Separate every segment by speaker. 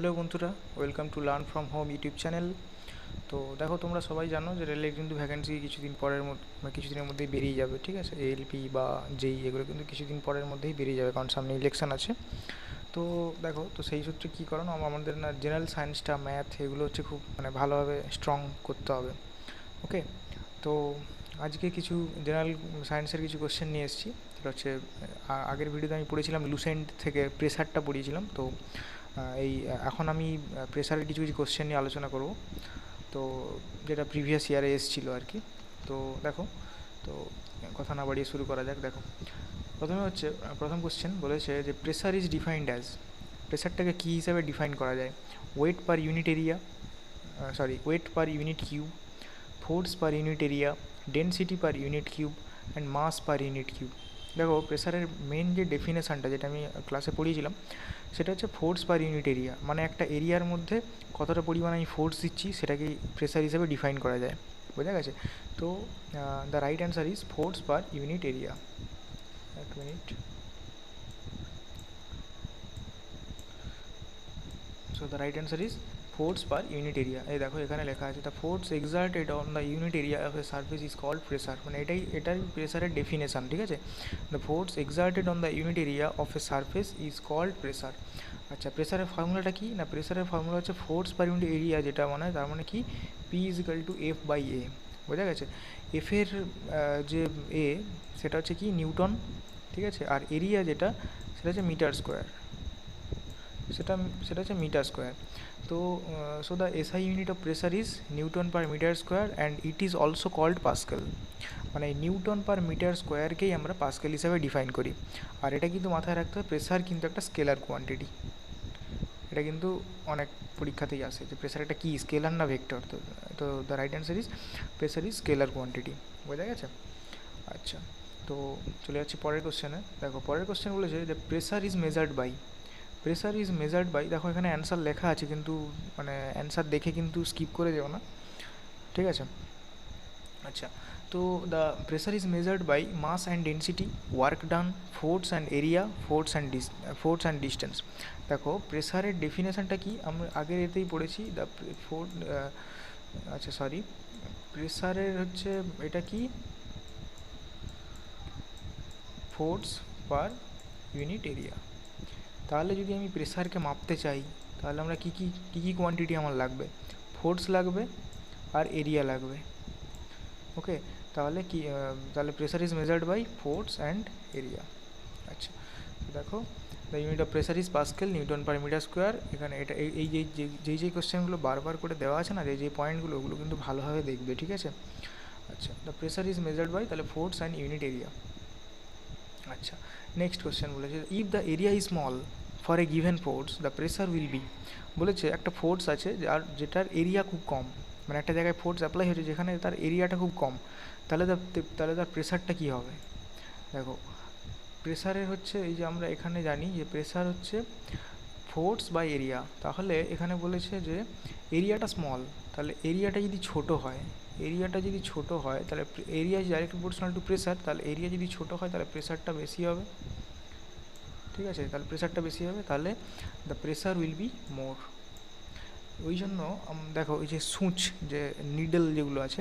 Speaker 1: Hello বন্ধুরা, welcome to learn from home YouTube channel. তো দেখো, তোমরা সবাই জানো যে রেলের কিন্তু ভ্যাকেন্সি কিছুদিন পরের কিছুদিনের মধ্যেই বেরিয়ে যাবে। ঠিক আছে, এএলপি বা যেই এগুলো কিন্তু কিছুদিন পরের মধ্যেই বেরিয়ে যাবে, কারণ সামনে ইলেকশন আছে। তো দেখো, তো সেই সূত্রে কী করো না, আমাদের না জেনারেল সায়েন্সটা, ম্যাথ, এগুলো হচ্ছে খুব ভালোভাবে স্ট্রং করতে হবে। ওকে, তো আজকে কিছু জেনারেল সায়েন্সের কিছু কোশ্চেন নিয়ে এসেছি। সেটা হচ্ছে আগের ভিডিওতে আমি পড়েছিলাম লুসেন্ট থেকে প্রেসারটা পড়িয়েছিলাম। তো এখন আমি প্রেসারের কিছু কিছু কোশ্চেন নিয়ে আলোচনা করব, তো যেটা প্রিভিয়াস ইয়ারে এসেছিলো আর কি। তো দেখো, তো কথা না বাড়িয়ে শুরু করা যাক। দেখো, প্রথমে হচ্ছে প্রথম কোশ্চেন বলেছে যে প্রেসার ইজ ডিফাইন্ড অ্যাজ, প্রেসারটাকে কী হিসাবে ডিফাইন করা যায়? Weight per unit area, weight per unit cube, force per unit area, density per unit cube and mass per unit cube. দেখো, প্রেসারের মেন যে ডেফিনেশানটা যেটা আমি ক্লাসে পড়িয়েছিলাম, সেটা হচ্ছে ফোর্স পার ইউনিট এরিয়া, মানে একটা এরিয়ার মধ্যে কতটা পরিমাণ আমি ফোর্স দিচ্ছি সেটাকেই প্রেসার হিসেবে ডিফাইন করা যায়। বোঝা গেছে? তো the right answer is force per unit area. এক মিনিট। So the right answer is force per unit area. এই দেখো, এখানে লেখা আছে the force exerted on the unit area of a surface is called pressure. মানে এটাই প্রেসারের ডেফিনেশান। ঠিক আছে, the force exerted on the unit area of a surface is called pressure. আচ্ছা, প্রেসারের ফর্মুলাটা কি না? প্রেসারের ফর্মুলা হচ্ছে ফোর্স পার ইউনিট এরিয়া, যেটা মানে তার মানে কি P is equal to F by A. বোঝা গেছে? এফের যে এ, সেটা হচ্ছে কি নিউটন। ঠিক আছে, আর এরিয়া যেটা, সেটা হচ্ছে মিটার স্কোয়ার। সেটা সেটা হচ্ছে মিটার স্কোয়ার। তো so the SI unit of pressure is newton per metre square and it is also called pascal. মানে নিউটন পার মিটার স্কোয়ারকেই আমরা পাস্কেল হিসাবে ডিফাইন করি। আর এটা কিন্তু মাথায় রাখতে হবে, প্রেসার কিন্তু একটা স্কেলার কোয়ান্টিটি। এটা কিন্তু অনেক পরীক্ষাতেই আসে যে প্রেসার একটা কি, স্কেলার না ভেক্টর। তো the right answer is pressure is scalar quantity. বোঝা গেছে? আচ্ছা, তো চলে যাচ্ছি পরের কোশ্চেনে। দেখো, পরের কোশ্চেন বলেছে যে pressure is measured by, pressure is measured by, দেখো এখানে অ্যান্সার লেখা আছে, কিন্তু অ্যান্সার দেখে কিন্তু স্কিপ করে যেও না। ঠিক আছে? আচ্ছা, তো the pressure is measured by mass and density, work done, force and area, force and distance. দেখো, প্রেসারের ডেফিনেশানটা কি আমরা আগের এতেই পড়েছি। আচ্ছা সরি, প্রেসারের হচ্ছে এটা কি, ফোর্স পার ইউনিট এরিয়া। তাহলে যদি আমি প্রেসারকে মাপতে চাই, তাহলে আমরা কী কী কোয়ান্টিটি আমার লাগবে? ফোর্স লাগবে আর এরিয়া লাগবে। ওকে, তাহলে তাহলে pressure is measured by force and area. আচ্ছা, দেখো, the unit of pressure is pascal, newton per metre square. এখানে এটা এই যেই কোশ্চেনগুলো বারবার করে দেওয়া আছে না, যেই পয়েন্টগুলো, ওগুলো কিন্তু ভালোভাবে দেখবে। ঠিক আছে? আচ্ছা, the pressure is measured by, তাহলে ফোর্স অ্যান্ড ইউনিট এরিয়া। আচ্ছা, নেক্সট কোশ্চেন বলেছে if the area is small for a given force the pressure will be. বলেছে একটা ফোর্স আছে আর যেটার এরিয়া খুব কম, মানে একটা জায়গায় ফোর্স অ্যাপ্লাই হয়েছে যেখানে তার এরিয়াটা খুব কম, তাহলে তার প্রেসারটা কী হবে? দেখো, প্রেসারের হচ্ছে এই যে আমরা এখানে জানি যে প্রেসার হচ্ছে ফোর্স বাই এরিয়া। তাহলে এখানে বলেছে যে এরিয়াটা স্মল, তাহলে এরিয়াটা যদি ছোট হয়, তাহলে area is directly proportional to pressure. তাহলে এরিয়া যদি ছোট হয় তাহলে প্রেসারটা বেশি হবে। ঠিক আছে, তাহলে প্রেসারটা বেশি হবে, তাহলে the pressure will be more. ওই জন্য দেখো, ওই যে সূচ, যে নিডল যেগুলো আছে,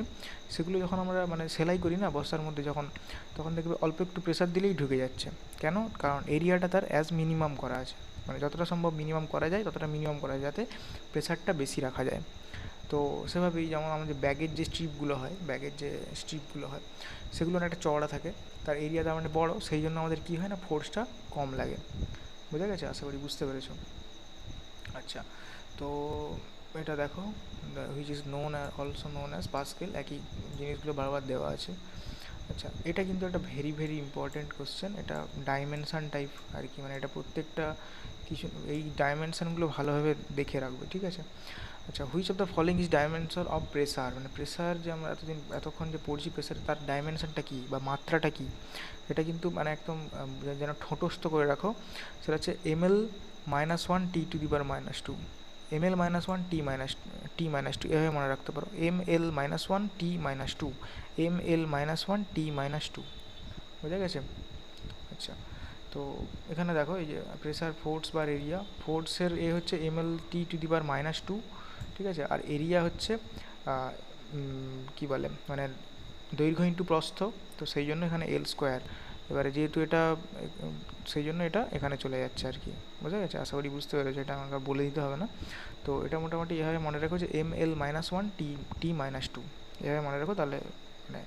Speaker 1: সেগুলো যখন আমরা সেলাই করি না বস্তার মধ্যে, তখন দেখবে অল্প একটু প্রেসার দিলেই ঢুকে যাচ্ছে। কেন? কারণ এরিয়াটা তার অ্যাজ মিনিমাম করা আছে, মানে যতটা সম্ভব মিনিমাম করা যায় ততটা মিনিমাম করা যায়, যাতে প্রেসারটা বেশি রাখা যায়। তো সেভাবেই যেমন আমাদের ব্যাগের যে স্ট্রিপগুলো হয়, সেগুলো একটা চওড়া থাকে, তার এরিয়া তার বড়ো, সেই জন্য আমাদের কী হয় না, ফোর্সটা কম লাগে। বোঝা গেছে? আশা করি বুঝতে পেরেছো। আচ্ছা, তো এটা দেখো, which is also known as pascal, একই জিনিসগুলো বারবার দেওয়া আছে। আচ্ছা, এটা কিন্তু একটা ভেরি ভেরি ইম্পর্টেন্ট কোশ্চেন। এটা ডাইমেনশান টাইপ আর কি, মানে এটা প্রত্যেকটা কিছু এই ডাইমেনশানগুলো ভালোভাবে দেখে রাখবে। ঠিক আছে? আচ্ছা, which of the following is dimension of pressure, মানে প্রেসার যে আমরা এতক্ষণ যে পড়ছি প্রেসার, তার ডাইমেনশনটা কী বা মাত্রাটা কী, এটা কিন্তু একদম যেন ঠোঁটস্থ করে রাখো। সেটা হচ্ছে ml-1 t⁻², ml-1 t⁻², এভাবে মনে রাখতে পারো, ml-1 t⁻², ml-1 t⁻²। বোঝা গেছে? আচ্ছা, তো তো এখানে দেখো এই যে প্রেসার, ফোর্স বার এরিয়া, ফোর্সের এ হচ্ছে mL/T⁻², ঠিক আছে, আর এরিয়া হচ্ছে কি বলে মানে দৈর্ঘ্য ইন্টু প্রস্থ, তো সেই জন্য এখানে L²। এবারে যেহেতু এটা সেই জন্য এটা এখানে চলে যাচ্ছে আর কি, বোঝা গেছে? আশা করি বুঝতে পেরেছো, এটা আমাকে বলে দিতে হবে না। তো এটা মোটামুটি এভাবে মনে রাখো যে mL-1 T⁻², এভাবে মনে রাখো, তাহলে মানে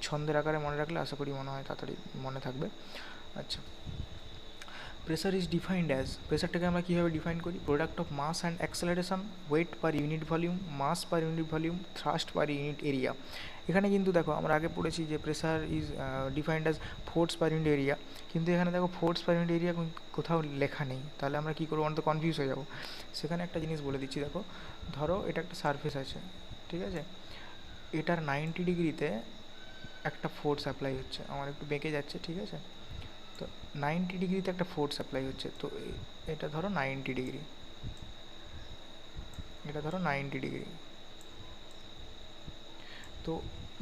Speaker 1: ছন্দের আকারে মনে রাখলে আশা করি মনে হয় তাড়াতাড়ি মনে থাকবে। আচ্ছা, প্রেসার ইজ ডিফাইন্ড অ্যাজ, প্রেসারটাকে আমরা কীভাবে ডিফাইন করি? Product of mass and acceleration, weight per unit volume, mass per unit volume, thrust per unit area. এখানে কিন্তু দেখো আমরা আগে পড়েছি যে pressure is defined as force per unit area, কিন্তু এখানে দেখো ফোর্স পার ইউনিট এরিয়া কোথাও লেখা নেই, তাহলে আমরা কী করবো? আমরা তো কনফিউজ হয়ে যাবো। সেখানে একটা জিনিস বলে দিচ্ছি, দেখো ধরো এটা একটা সারফেস আছে, ঠিক আছে, এটার 90 ডিগ্রিতে একটা ফোর্স অ্যাপ্লাই হচ্ছে, আমার একটু বেঁকে যাচ্ছে, ঠিক আছে, তো 90 ডিগ্রিতে একটা ফোর্স অ্যাপ্লাই হচ্ছে, তো এটা ধরো 90 ডিগ্রি, এটা ধরো 90 ডিগ্রি। তো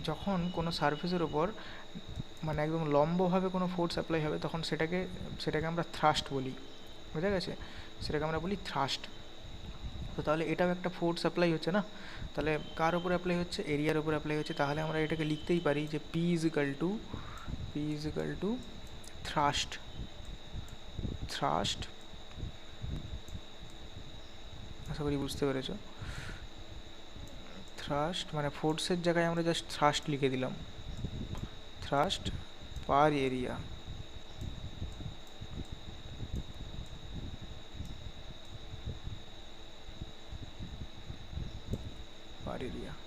Speaker 1: যখন কোনো সারফেসের ওপর মানে একদম লম্বভাবে কোনো ফোর্স অ্যাপ্লাই হবে, তখন সেটাকে আমরা থ্রাস্ট বলি, বুঝা গেছে? সেটাকে আমরা বলি থ্রাস্ট। তো তাহলে এটাও একটা ফোর্স অ্যাপ্লাই হচ্ছে না, তাহলে কার ওপর অ্যাপ্লাই হচ্ছে? এরিয়ার ওপর অ্যাপ্লাই হচ্ছে। তাহলে আমরা এটাকে লিখতেই পারি যে P is equal to thrust, আশা করি বুঝতে পেরেছো। থ্রাস্ট মানে ফোর্সের জায়গায় আমরা জাস্ট থ্রাস্ট লিখে দিলাম, থ্রাস্ট পার এরিয়া।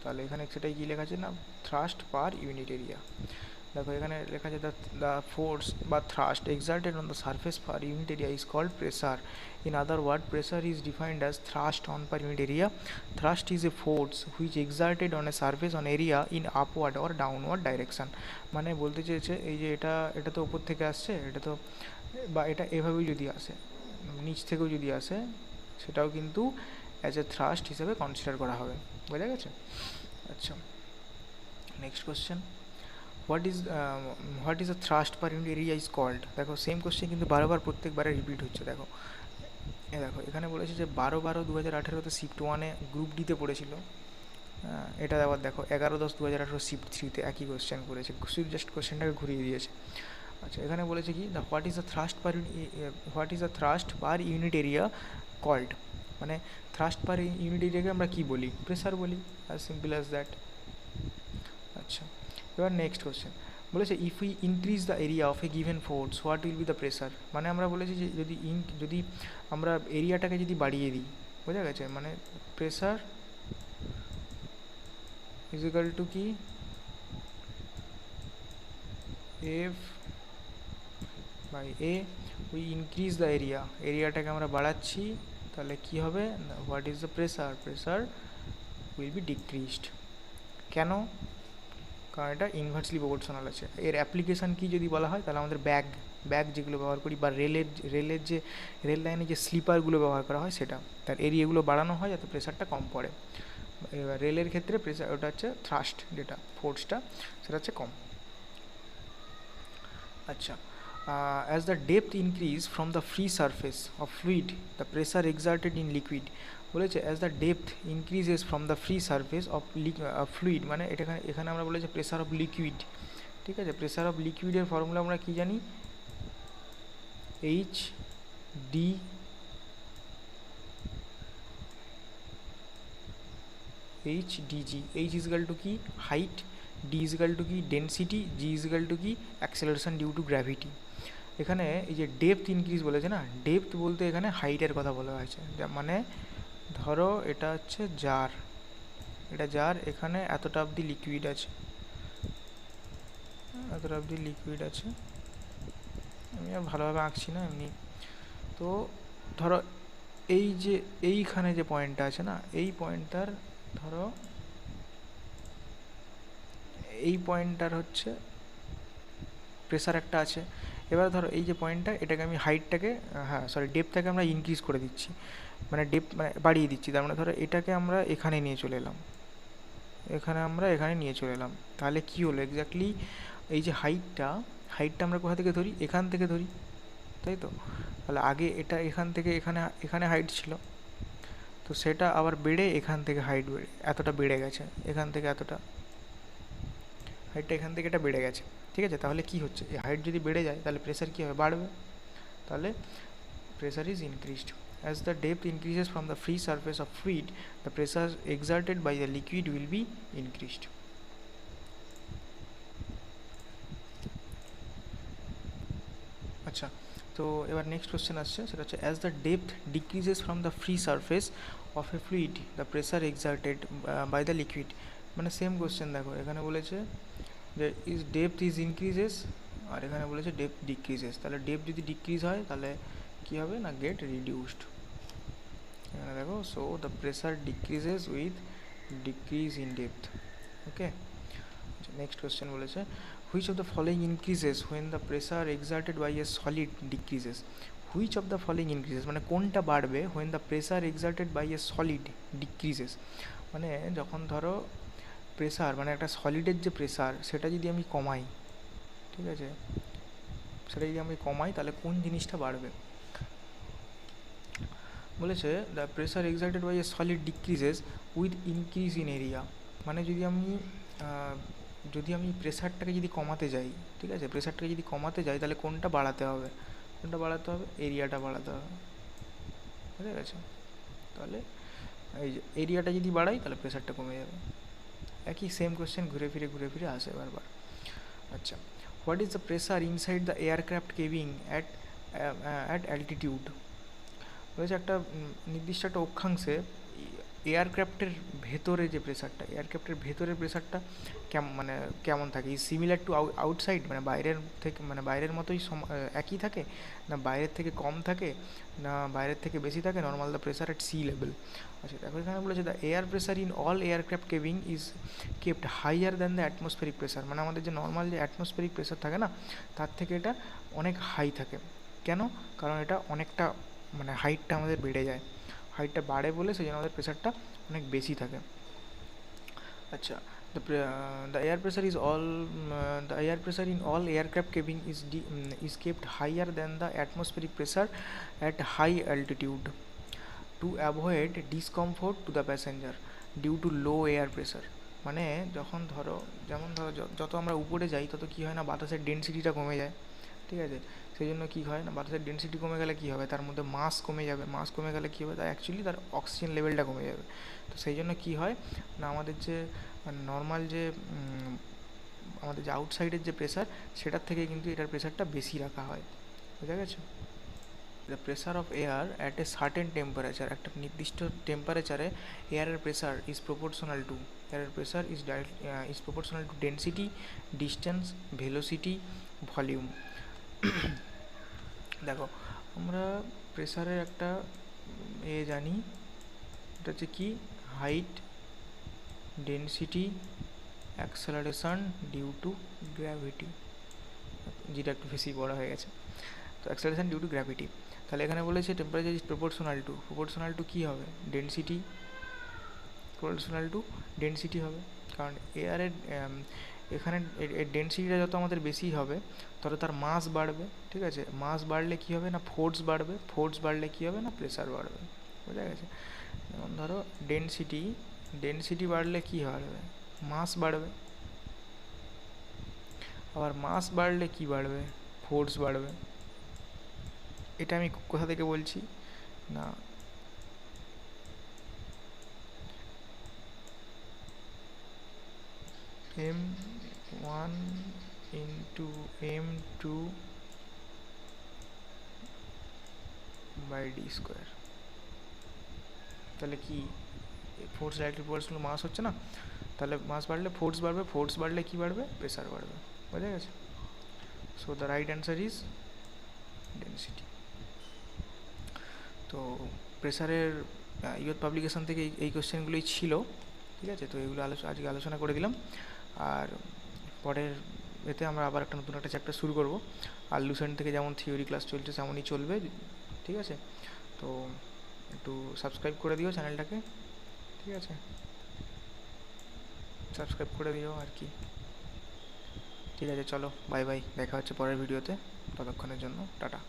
Speaker 1: তাহলে এখানে সেটাই কি লেখা আছে না, থ্রাস্ট পার ইউনিট এরিয়া। দেখো এখানে লেখা আছে দ্য ফোর্স বা thrust exerted on the surface per unit area is called pressure. In other words, pressure is defined as thrust on per unit area. Thrust is a force which exerted on a surface on area in upward or downward direction. মানে বলতে চেয়েছে এই যে এটা তো উপর থেকে আসছে, এটা তো বা এটা এভাবেই যদি আসে, নিচ থেকেও যদি আসে, সেটাও কিন্তু অ্যাজ এ থ্রাস্ট হিসেবে কনসিডার করা হবে, বোঝা গেছে? আচ্ছা, next question, what is a thrust per unit area is called. দেখো সেম কোশ্চেন কিন্তু বারবার প্রত্যেকবারে রিপিট হচ্ছে। দেখো এখানে বলেছে যে 12/12/2018 শিফট 1-এ গ্রুপ ডিতে পড়েছিল, এটা আবার দেখো 11/10/2018 শিফট 3-তে একই কোশ্চেন করেছে, শুধু জাস্ট কোশ্চেনটাকে ঘুরিয়ে দিয়েছে। আচ্ছা, এখানে বলেছে কি, what is the thrust per unit area called, মানে থ্রাস্ট পার ইউনিট এরিয়াকে আমরা কি বলি? প্রেসার বলি, অ্যাজ সিম্পল অ্যাজ দ্যাট। আচ্ছা, এবার নেক্সট কোশ্চেন বলেছে if we increase the area of A given force what will be the pressure. মানে আমরা বলেছি যে যদি আমরা এরিয়াটাকে যদি বাড়িয়ে দিই, বোঝা গেছে, মানে প্রেসার ইজ ইকাল টু কি, F by A, we increase the এরিয়াটাকে আমরা বাড়াচ্ছি, তাহলে কি হবে? What is the pressure will be decreased. কেন? কারণ এটা ইনভার্সলি প্রপোর্শনাল আছে। এর অ্যাপ্লিকেশান কি যদি বলা হয়, তাহলে আমাদের ব্যাগ যেগুলো ব্যবহার করি, বা রেলের যে রেল লাইনে যে স্লিপারগুলো ব্যবহার করা হয়, সেটা তার এরিয়াগুলো বাড়ানো হয় যাতে প্রেসারটা কম পড়ে। এবার রেলের ক্ষেত্রে প্রেসার, ওটা হচ্ছে থ্রাস্ট, যেটা ফোর্সটা সেটা হচ্ছে কম। আচ্ছা, as the depth increase from the free surface of fluid the pressure exerted in liquid, বলেছে as the depth increases from the free surface of fluid, মানে এখানে আমরা বলেছি প্রেসার অফ লিকুইড, ঠিক আছে। প্রেসার অফ লিকুইডের ফর্মুলা আমরা কি জানি? H D G. H is equal to কি? Height, D is equal to কি? Density, G is equal to কি? Acceleration due to gravity. এখানে এই যে ডেপথ ইনক্রিজ বলেছে না, ডেপথ বলতে এখানে হাইটের কথা বলা হয়েছে। মানে ধরো এটা হচ্ছে জার, এখানে এতটা অবধি লিকুইড আছে, আমি আর ভালোভাবে আঁকছি না এমনি। তো ধরো এইখানে যে পয়েন্টটা আছে না, এই পয়েন্টটার ধরো এই পয়েন্টটার হচ্ছে প্রেসার একটা আছে। এবার ধরো এই যে পয়েন্টটা, এটাকে আমি হাইটটাকে ডেপথটাকে আমরা ইনক্রিজ করে দিচ্ছি, মানে ডেপথ মানে বাড়িয়ে দিচ্ছি। তার মানে ধরো এটাকে আমরা এখানে নিয়ে চলে এলাম, এখানে নিয়ে চলে এলাম। তাহলে কি হলো এক্স্যাক্টলি? এই যে হাইটটা আমরা কোথা থেকে ধরি? এখান থেকে ধরি, তাই তো? তাহলে আগে এটা এখান থেকে এখানে এখানে হাইট ছিল, তো সেটা আবার বেড়ে এখান থেকে হাইট বেড়ে এতটা বেড়ে গেছে, এখান থেকে এতটা হাইটটা এখান থেকে এটা বেড়ে গেছে, ঠিক আছে? তাহলে কি হচ্ছে, এই হাইট যদি বেড়ে যায় তাহলে প্রেসার কী হবে, বাড়বে। তাহলে pressure is increased. As the depth increases from the free surface of fluid, the pressure exerted by the liquid will be increased. আচ্ছা, তো এবার নেক্সট কোশ্চেন আসছে, সেটা হচ্ছে as the depth decreases from the free surface of a fluid the pressure exerted by the liquid. মানে same question দেখো, এখানে বলেছে যে ইজ ডেপথ ইজ ইনক্রিজেস, আর এখানে বলেছে ডেপথ ডিক্রিজেস। তাহলে ডেপথ যদি ডিক্রিজ হয় তাহলে কী হবে না, গেট রিডিউসড। এখানে দেখো, so the pressure decreases with decrease in depth. Okay, next question বলেছে which of the following increases when the pressure exerted by a solid decreases. Which of the following increases মানে কোনটা বাড়বে when the pressure exerted by a solid decreases. মানে যখন ধরো pressure মানে একটা সলিডের যে প্রেসার সেটা যদি আমি কমাই, ঠিক আছে, সেটা যদি আমি কমাই তাহলে কোন জিনিসটা বাড়বে। বলেছে the pressure exerted by a solid decreases with increase in area. মানে যদি আমি প্রেসারটাকে যদি কমাতে যাই, ঠিক আছে, প্রেসারটাকে যদি কমাতে যাই তাহলে কোনটা বাড়াতে হবে, কোনটা বাড়াতে হবে, এরিয়াটা বাড়াতে হবে, বুঝে গেছে? তাহলে এই যে এরিয়াটা যদি বাড়াই তাহলে প্রেসারটা কমে যাবে। একই সেম কোয়েশ্চেন ঘুরে ফিরে আসে বারবার। আচ্ছা, what is the pressure inside the aircraft cabin at altitude. রয়েছে একটা নির্দিষ্ট একটা অক্ষাংশে এয়ারক্রাফটের ভেতরে যে প্রেসারটা, এয়ারক্রাফটের ভেতরের প্রেসারটা কেমন থাকে, ইজ সিমিলার টু আউটসাইড, মানে বাইরের থেকে মানে বাইরের মতোই একই থাকে, না বাইরের থেকে কম থাকে, না বাইরের থেকে বেশি থাকে, normal the pressure at sea level. আচ্ছা দেখো, এখানে বলেছে the air pressure in all aircraft cabin is kept higher than the atmospheric pressure. মানে আমাদের যে নর্মাল যে অ্যাটমসফেরিক প্রেসার থাকে না, তার থেকে এটা অনেক হাই থাকে। কেন? কারণ এটা অনেকটা মানে হাইটটা আমাদের বেড়ে যায়, হাইটটা বাড়ে বলে সেই জন্য আমাদের প্রেসারটা অনেক বেশি থাকে। আচ্ছা, the air pressure in all aircraft cabin is kept higher than the atmospheric pressure at high altitude to avoid discomfort to the passenger due to low air pressure. মানে যেমন ধরো যত আমরা উপরে যাই তত কী হয় না, বাতাসের ডেনসিটিটা কমে যায়, ঠিক আছে? সেই জন্য কী হয় না, বাতাসের ডেনসিটি কমে গেলে কী হবে, তার মধ্যে মাস কমে যাবে, মাস কমে গেলে কী হবে, তার অ্যাকচুয়ালি তার অক্সিজেন লেভেলটা কমে যাবে। তো সেই জন্য কী হয় না, আমাদের যে নর্মাল যে আমাদের যে আউটসাইডের যে প্রেসার সেটার থেকে কিন্তু এটার প্রেসারটা বেশি রাখা হয়, বুঝা গেছে? The pressure of air at a certain temperature, একটা নির্দিষ্ট টেম্পারেচারে এয়ারের প্রেসার ইজ প্রপোর্শনাল টু, এয়ারের pressure is proportional to density, distance, velocity, volume. দেখো, আমরা প্রেসারের একটা জানি, এটা হচ্ছে কি, height, density, acceleration due to gravity, যেটা একটু বেশি বড় হয়ে গেছে। তো অ্যাক্সেলারেশন ডিউ টু গ্র্যাভিটি, তাহলে এখানে বলেছে টেম্পারেচার ইজ প্রপোর্শনাল টু কী হবে, ডেন্সিটি, প্রপোর্শনাল টু ডেন্সিটি হবে। কারণ এয়ারের এখানে এর ডেন্সিটিটা যত আমাদের বেশি হবে তত তার মাস বাড়বে, ঠিক আছে? মাস বাড়লে কী হবে না, ফোর্স বাড়বে, ফোর্স বাড়লে কী হবে না, প্রেসার বাড়বে, বোঝা গেছে? যেমন ধরো ডেন্সিটি বাড়লে কী বাড়বে, মাস বাড়বে, আবার মাস বাড়লে কী বাড়বে, ফোর্স বাড়বে। এটা আমি কোথা থেকে বলছি না, m1 into m2 by d square. তাহলে কি ফোর্স ডাইরেক্টলি প্রপোর্শনাল মাস হচ্ছে না, তাহলে মাস বাড়লে ফোর্স বাড়বে, ফোর্স বাড়লে কী বাড়বে, প্রেসার বাড়বে, বোঝা গেছে? So the right answer is density. তো প্রেসারের ইউথ পাবলিকেশন থেকে এই কোশ্চেনগুলোই ছিল, ঠিক আছে? তো এগুলো আজকে আলোচনা করে দিলাম, আর পরের এতে আমরা আবার নতুন একটা চ্যাপ্টার শুরু করব। আর লুসেন্ট থেকে যেমন থিওরি ক্লাস চলছে তেমনই চলবে, ঠিক আছে? তো একটু সাবস্ক্রাইব করে দিও চ্যানেলটাকে, ঠিক আছে? সাবস্ক্রাইব করে দিও আর কি, ঠিক আছে? চলো বাই বাই, দেখা হচ্ছে পরের ভিডিওতে, ততক্ষণের জন্য টাটা।